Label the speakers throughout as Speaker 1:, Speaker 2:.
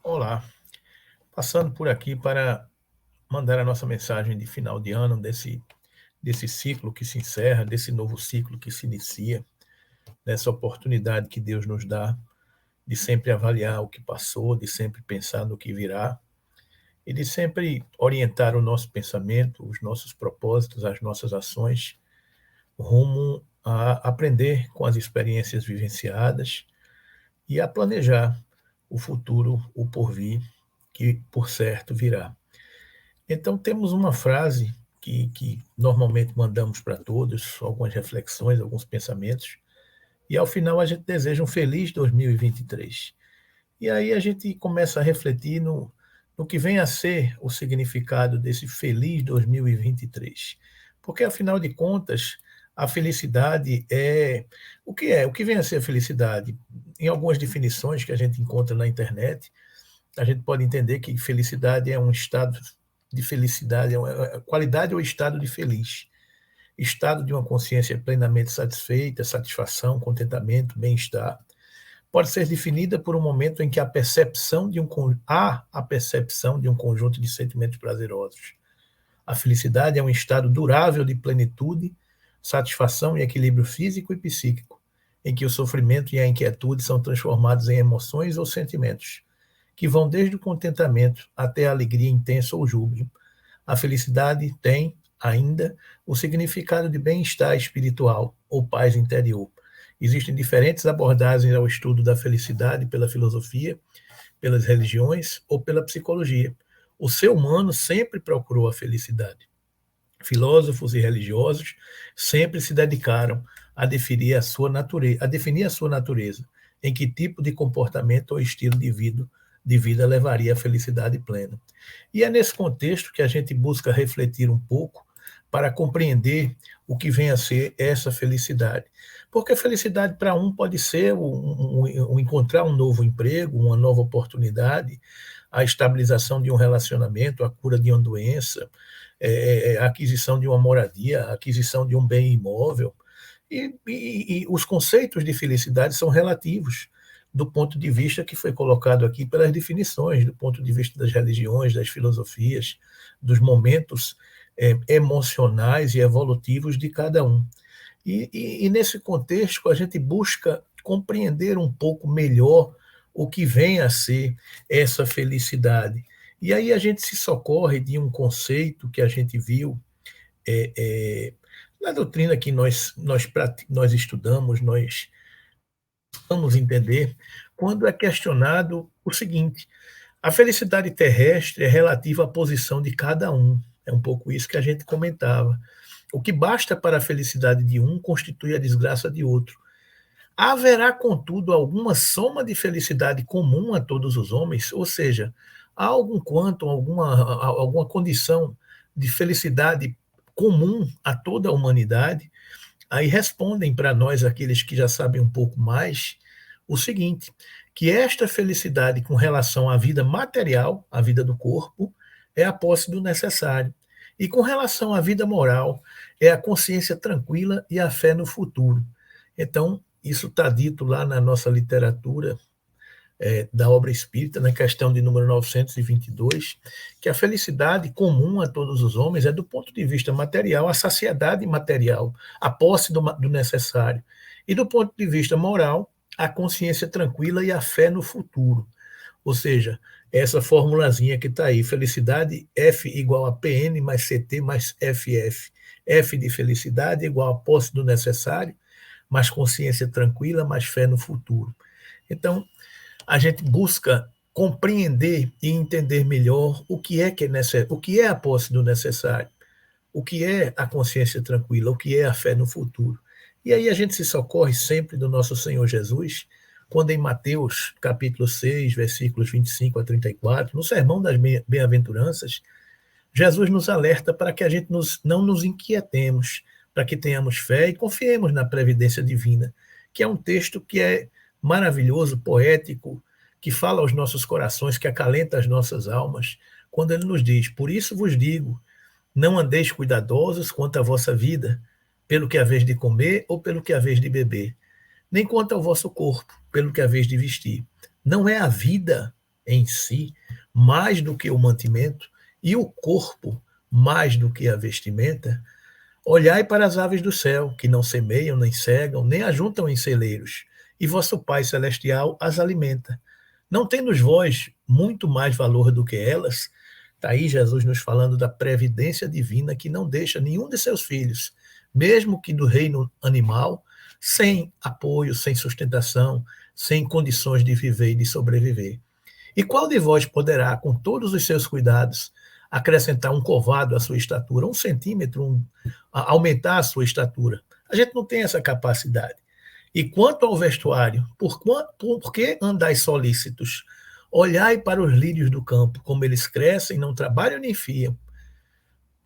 Speaker 1: Olá, passando por aqui para mandar a nossa mensagem de final de ano, desse ciclo que se encerra, desse novo ciclo que se inicia, dessa oportunidade que Deus nos dá de sempre avaliar o que passou, de sempre pensar no que virá e de sempre orientar o nosso pensamento, os nossos propósitos, as nossas ações, rumo a aprender com as experiências vivenciadas e a planejar o futuro, o porvir, que por certo virá. Então, temos uma frase que normalmente mandamos para todos, algumas reflexões, alguns pensamentos, e ao final a gente deseja um feliz 2023. E aí a gente começa a refletir no que vem a ser o significado desse feliz 2023. Porque, afinal de contas, a felicidade é. O que é? O que vem a ser a felicidade? Em algumas definições que a gente encontra na internet, a gente pode entender que felicidade é um estado de felicidade, é uma qualidade ou estado de feliz. Estado de uma consciência plenamente satisfeita, satisfação, contentamento, bem-estar. Pode ser definida por um momento em que há a percepção de um conjunto de sentimentos prazerosos. A felicidade é um estado durável de plenitude, satisfação e equilíbrio físico e psíquico, em que o sofrimento e a inquietude são transformados em emoções ou sentimentos, que vão desde o contentamento até a alegria intensa ou júbilo. A felicidade tem, ainda, o significado de bem-estar espiritual ou paz interior. Existem diferentes abordagens ao estudo da felicidade pela filosofia, pelas religiões ou pela psicologia. O ser humano sempre procurou a felicidade. Filósofos e religiosos sempre se dedicaram a definir a sua natureza, em que tipo de comportamento ou estilo de vida levaria à felicidade plena. E é nesse contexto que a gente busca refletir um pouco para compreender o que vem a ser essa felicidade. Porque a felicidade para um pode ser encontrar um novo emprego, uma nova oportunidade, a estabilização de um relacionamento, a cura de uma doença, a aquisição de uma moradia, a aquisição de um bem imóvel. E os conceitos de felicidade são relativos do ponto de vista que foi colocado aqui pelas definições, do ponto de vista das religiões, das filosofias, dos momentos emocionais e evolutivos de cada um. E nesse contexto, a gente busca compreender um pouco melhor o que vem a ser essa felicidade. E aí a gente se socorre de um conceito que a gente viu é, é, na doutrina que nós estudamos, nós vamos entender, quando é questionado o seguinte: a felicidade terrestre é relativa à posição de cada um. É um pouco isso que a gente comentava. O que basta para a felicidade de um constitui a desgraça de outro. Haverá, contudo, alguma soma de felicidade comum a todos os homens? Ou seja, há algum quanto, alguma condição de felicidade comum a toda a humanidade? Aí respondem para nós, aqueles que já sabem um pouco mais, o seguinte: que esta felicidade com relação à vida material, à vida do corpo, é a posse do necessário. E com relação à vida moral, é a consciência tranquila e a fé no futuro. Então, isso está dito lá na nossa literatura da obra espírita, na questão de número 922, que a felicidade comum a todos os homens é, do ponto de vista material, a saciedade material, a posse do necessário. E do ponto de vista moral, a consciência tranquila e a fé no futuro. Ou seja, essa formulazinha que está aí, felicidade F igual a PN mais CT mais FF. F de felicidade igual a posse do necessário, mais consciência tranquila, mais fé no futuro. Então, a gente busca compreender e entender melhor o que é a posse do necessário, o que é a consciência tranquila, o que é a fé no futuro. E aí a gente se socorre sempre do nosso Senhor Jesus, quando em Mateus, capítulo 6, versículos 25 a 34, no Sermão das Bem-aventuranças, Jesus nos alerta para que a gente não nos inquietemos, para que tenhamos fé e confiemos na previdência divina, que é um texto que é maravilhoso, poético, que fala aos nossos corações, que acalenta as nossas almas, quando ele nos diz: por isso vos digo, não andeis cuidadosos quanto à vossa vida, pelo que haveis de comer ou pelo que haveis de beber, nem quanto ao vosso corpo, pelo que haveis de vestir. Não é a vida em si, mais do que o mantimento, e o corpo mais do que a vestimenta, olhai para as aves do céu, que não semeiam, nem cegam, nem ajuntam em celeiros, e vosso Pai Celestial as alimenta. Não tendes vós muito mais valor do que elas? Está aí Jesus nos falando da previdência divina que não deixa nenhum de seus filhos, mesmo que do reino animal, sem apoio, sem sustentação, sem condições de viver e de sobreviver. E qual de vós poderá, com todos os seus cuidados, acrescentar um covado à sua estatura, 1 centímetro, aumentar a sua estatura? A gente não tem essa capacidade. E quanto ao vestuário, por que andais solícitos? Olhai para os lírios do campo, como eles crescem, não trabalham nem fiam.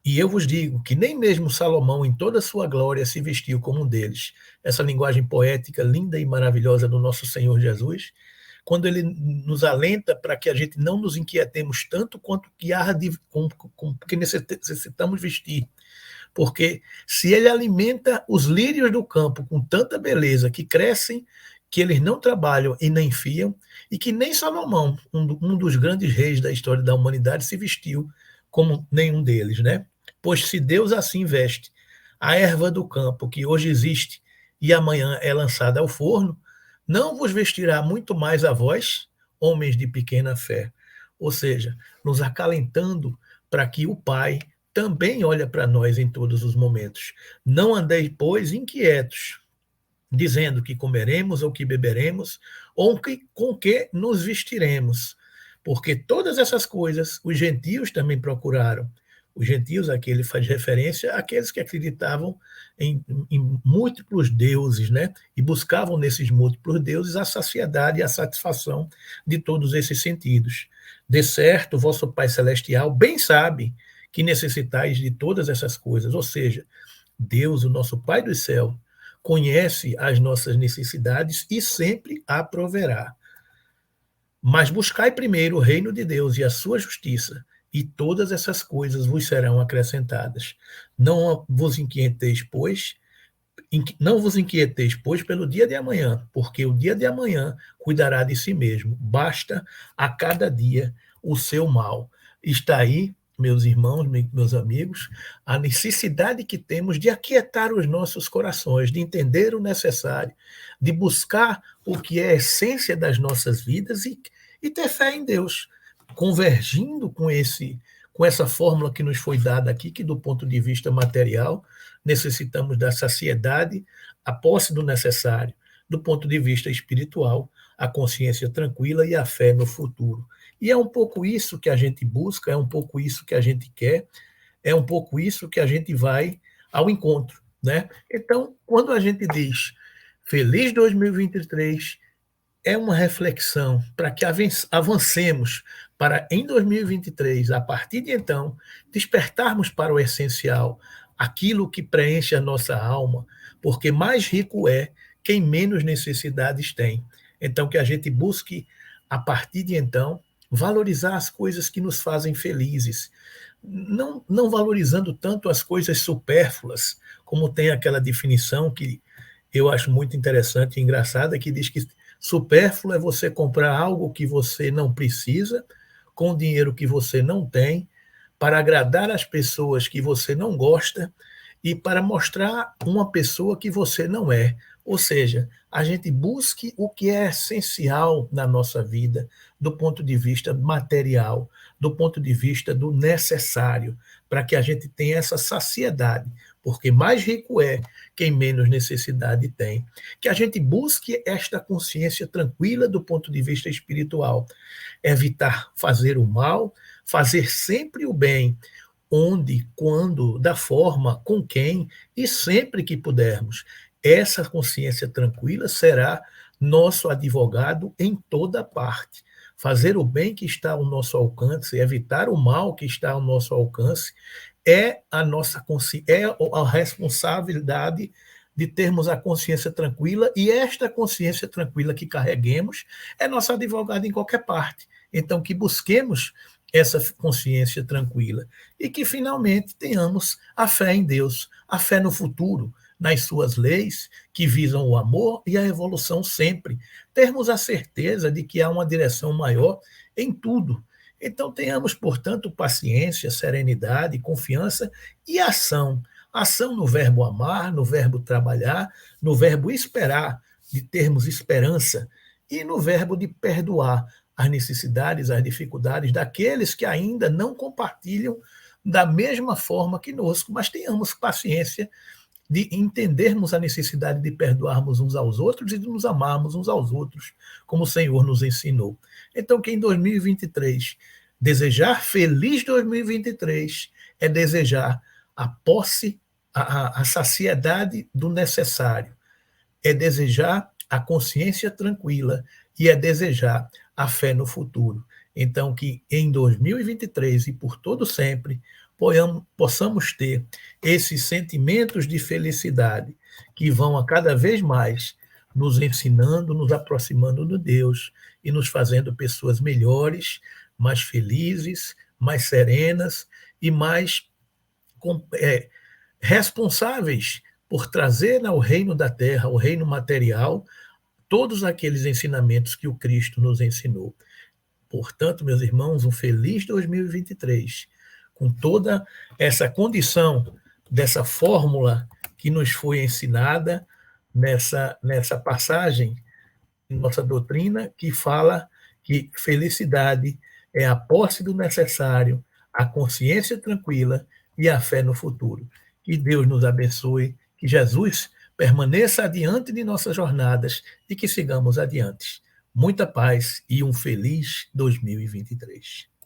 Speaker 1: E eu vos digo que nem mesmo Salomão, em toda a sua glória, se vestiu como um deles. Essa linguagem poética linda e maravilhosa do nosso Senhor Jesus, quando ele nos alenta para que a gente não nos inquietemos tanto quanto que que necessitamos vestir. Porque se ele alimenta os lírios do campo com tanta beleza, que crescem, que eles não trabalham e nem fiam, e que nem Salomão, um dos grandes reis da história da humanidade, se vestiu como nenhum deles, né? Pois se Deus assim veste a erva do campo, que hoje existe e amanhã é lançada ao forno, não vos vestirá muito mais a vós, homens de pequena fé. Ou seja, nos acalentando para que o Pai também olha para nós em todos os momentos. Não andeis, pois, inquietos, dizendo que comeremos ou que beberemos, ou com que nos vestiremos. Porque todas essas coisas os gentios também procuraram. Os gentios, aqui ele faz referência àqueles que acreditavam em múltiplos deuses, né? E buscavam nesses múltiplos deuses a saciedade e a satisfação de todos esses sentidos. De certo, vosso Pai Celestial bem sabe que necessitais de todas essas coisas, ou seja, Deus, o nosso Pai do céu, conhece as nossas necessidades e sempre a proverá. Mas buscai primeiro o reino de Deus e a sua justiça, e todas essas coisas vos serão acrescentadas. Não vos inquieteis, pois, não vos inquieteis, pois, pelo dia de amanhã, porque o dia de amanhã cuidará de si mesmo. Basta a cada dia o seu mal. Está aí, meus irmãos, meus amigos, a necessidade que temos de aquietar os nossos corações, de entender o necessário, de buscar o que é a essência das nossas vidas e ter fé em Deus, convergindo com essa fórmula que nos foi dada aqui, que do ponto de vista material, necessitamos da saciedade, a posse do necessário, do ponto de vista espiritual, a consciência tranquila e a fé no futuro. E é um pouco isso que a gente busca, é um pouco isso que a gente quer, é um pouco isso que a gente vai ao encontro, né? Então, quando a gente diz Feliz 2023, é uma reflexão para que avancemos para, em 2023, a partir de então, despertarmos para o essencial, aquilo que preenche a nossa alma, porque mais rico é quem menos necessidades tem. Então, que a gente busque, a partir de então, valorizar as coisas que nos fazem felizes, não valorizando tanto as coisas supérfluas, como tem aquela definição que eu acho muito interessante e engraçada, que diz que supérfluo é você comprar algo que você não precisa, com dinheiro que você não tem, para agradar as pessoas que você não gosta e para mostrar uma pessoa que você não é. Ou seja, a gente busque o que é essencial na nossa vida, do ponto de vista material, do ponto de vista do necessário, para que a gente tenha essa saciedade, porque mais rico é quem menos necessidade tem. Que a gente busque esta consciência tranquila do ponto de vista espiritual, evitar fazer o mal, fazer sempre o bem, onde, quando, da forma, com quem e sempre que pudermos. Essa consciência tranquila será nosso advogado em toda parte. Fazer o bem que está ao nosso alcance, evitar o mal que está ao nosso alcance, é a nossa é a responsabilidade de termos a consciência tranquila, e esta consciência tranquila que carreguemos é nosso advogado em qualquer parte. Então, que busquemos essa consciência tranquila e que finalmente tenhamos a fé em Deus, a fé no futuro, nas suas leis, que visam o amor e a evolução sempre. Termos a certeza de que há uma direção maior em tudo. Então, tenhamos, portanto, paciência, serenidade, confiança e ação. Ação no verbo amar, no verbo trabalhar, no verbo esperar, de termos esperança, e no verbo de perdoar as necessidades, as dificuldades daqueles que ainda não compartilham da mesma forma que nós, mas tenhamos paciência de entendermos a necessidade de perdoarmos uns aos outros e de nos amarmos uns aos outros, como o Senhor nos ensinou. Então, que em 2023, desejar feliz 2023 é desejar a posse, a saciedade do necessário, é desejar a consciência tranquila e é desejar a fé no futuro. Então, que em 2023 e por todo sempre, possamos ter esses sentimentos de felicidade que vão a cada vez mais nos ensinando, nos aproximando de Deus e nos fazendo pessoas melhores, mais felizes, mais serenas e mais responsáveis por trazer ao reino da terra, ao reino material, todos aqueles ensinamentos que o Cristo nos ensinou. Portanto, meus irmãos, um feliz 2023, com toda essa condição dessa fórmula que nos foi ensinada nessa passagem em nossa doutrina, que fala que felicidade é a posse do necessário, a consciência tranquila e a fé no futuro. Que Deus nos abençoe, que Jesus permaneça adiante de nossas jornadas e que sigamos adiante. Muita paz e um feliz 2023.